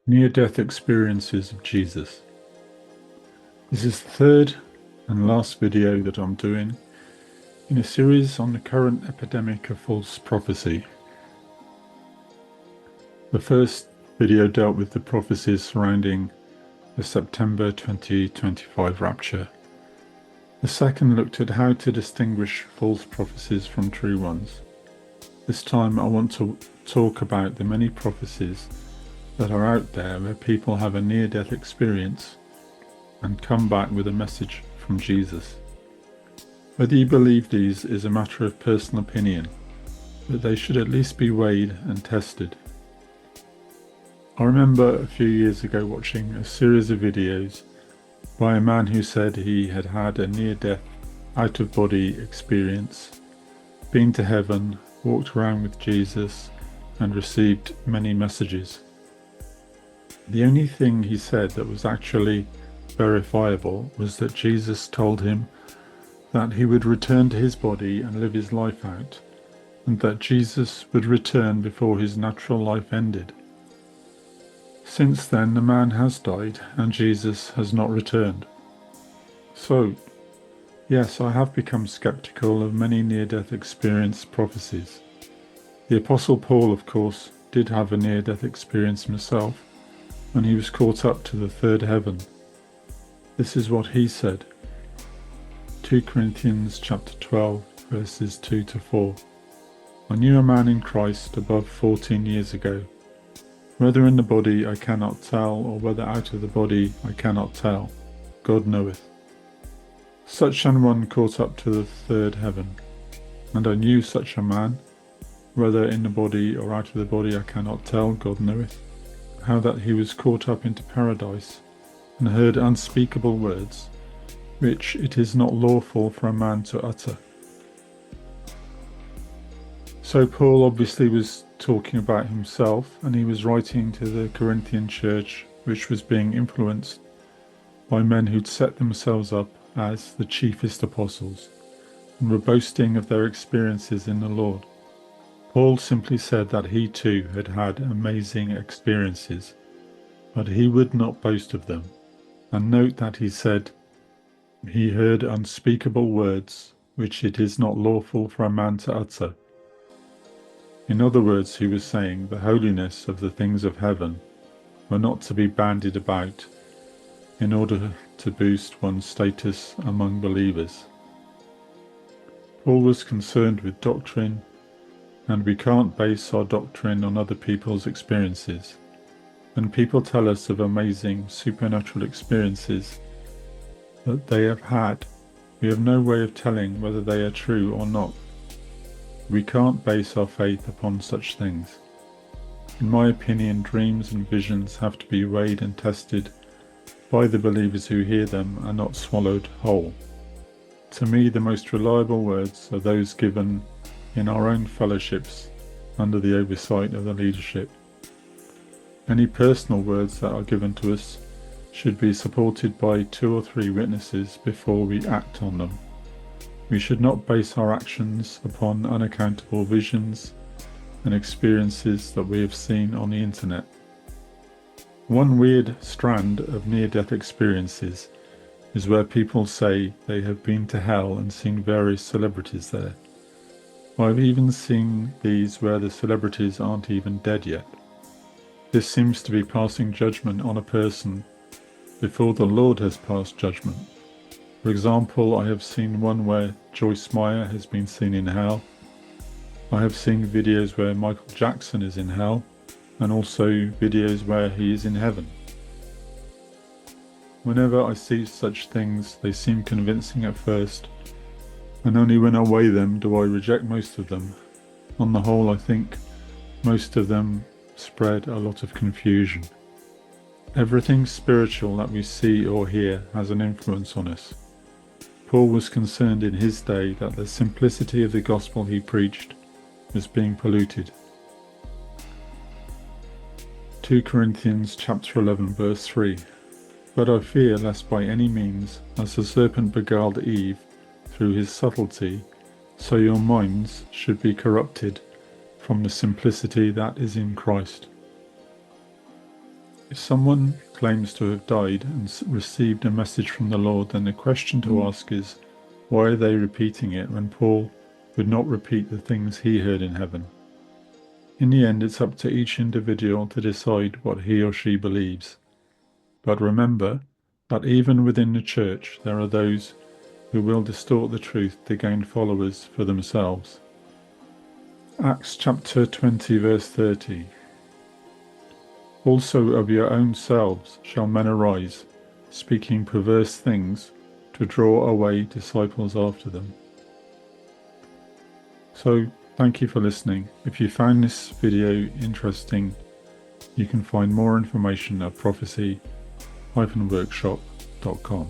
Near-death experiences of Jesus. This is the third and last video that I'm doing in a series on the current epidemic of false prophecy. The first video dealt with the prophecies surrounding the September 2025 rapture. The second looked at how to distinguish false prophecies from true ones. This time I want to talk about the many prophecies that are out there where people have a near-death experience and come back with a message from Jesus. Whether you believe these is a matter of personal opinion, but they should at least be weighed and tested. I remember a few years ago watching a series of videos by a man who said he had had a near-death, out-of-body experience, been to heaven, walked around with Jesus, and received many messages. The only thing he said that was actually verifiable was that Jesus told him that he would return to his body and live his life out, and that Jesus would return before his natural life ended. Since then, the man has died and Jesus has not returned. So, yes, I have become skeptical of many near-death experience prophecies. The Apostle Paul, of course, did have a near-death experience himself when he was caught up to the third heaven. This is what he said. 2 Corinthians chapter 12, verses 2 to 4. I knew a man in Christ above 14 years ago. Whether in the body I cannot tell, or whether out of the body I cannot tell. God knoweth. Such an one caught up to the third heaven. And I knew such a man, whether in the body or out of the body I cannot tell, God knoweth, how that he was caught up into paradise, and heard unspeakable words, which it is not lawful for a man to utter. So Paul obviously was talking about himself, and he was writing to the Corinthian church, which was being influenced by men who'd set themselves up as the chiefest apostles, and were boasting of their experiences in the Lord. Paul simply said that he too had had amazing experiences, but he would not boast of them. And note that he said, he heard unspeakable words, which it is not lawful for a man to utter. In other words, he was saying the holiness of the things of heaven were not to be bandied about in order to boost one's status among believers. Paul was concerned with doctrine, and we can't base our doctrine on other people's experiences. When people tell us of amazing supernatural experiences that they have had, we have no way of telling whether they are true or not. We can't base our faith upon such things. In my opinion, dreams and visions have to be weighed and tested by the believers who hear them and not swallowed whole. To me, the most reliable words are those given in our own fellowships under the oversight of the leadership. Any personal words that are given to us should be supported by 2 or 3 witnesses before we act on them. We should not base our actions upon unaccountable visions and experiences that we have seen on the internet. One weird strand of near-death experiences is where people say they have been to hell and seen various celebrities there. I've even seen these where the celebrities aren't even dead yet. This seems to be passing judgment on a person before the Lord has passed judgment. For example, I have seen one where Joyce Meyer has been seen in hell. I have seen videos where Michael Jackson is in hell, and also videos where he is in heaven. Whenever I see such things, they seem convincing at first, and only when I weigh them do I reject most of them. On the whole, I think most of them spread a lot of confusion. Everything spiritual that we see or hear has an influence on us. Paul was concerned in his day that the simplicity of the gospel he preached was being polluted. 2 Corinthians chapter 11 verse 3. But I fear lest by any means, as the serpent beguiled Eve through his subtlety, so your minds should be corrupted from the simplicity that is in Christ. If someone claims to have died and received a message from the Lord, then the question to ask is, why are they repeating it when Paul would not repeat the things he heard in heaven? In the end, it's up to each individual to decide what he or she believes. But remember that even within the church, there are those who will distort the truth to gain followers for themselves. Acts chapter 20, verse 30. Also of your own selves shall men arise, speaking perverse things, to draw away disciples after them. So, thank you for listening. If you found this video interesting, you can find more information at prophecy-workshop.com.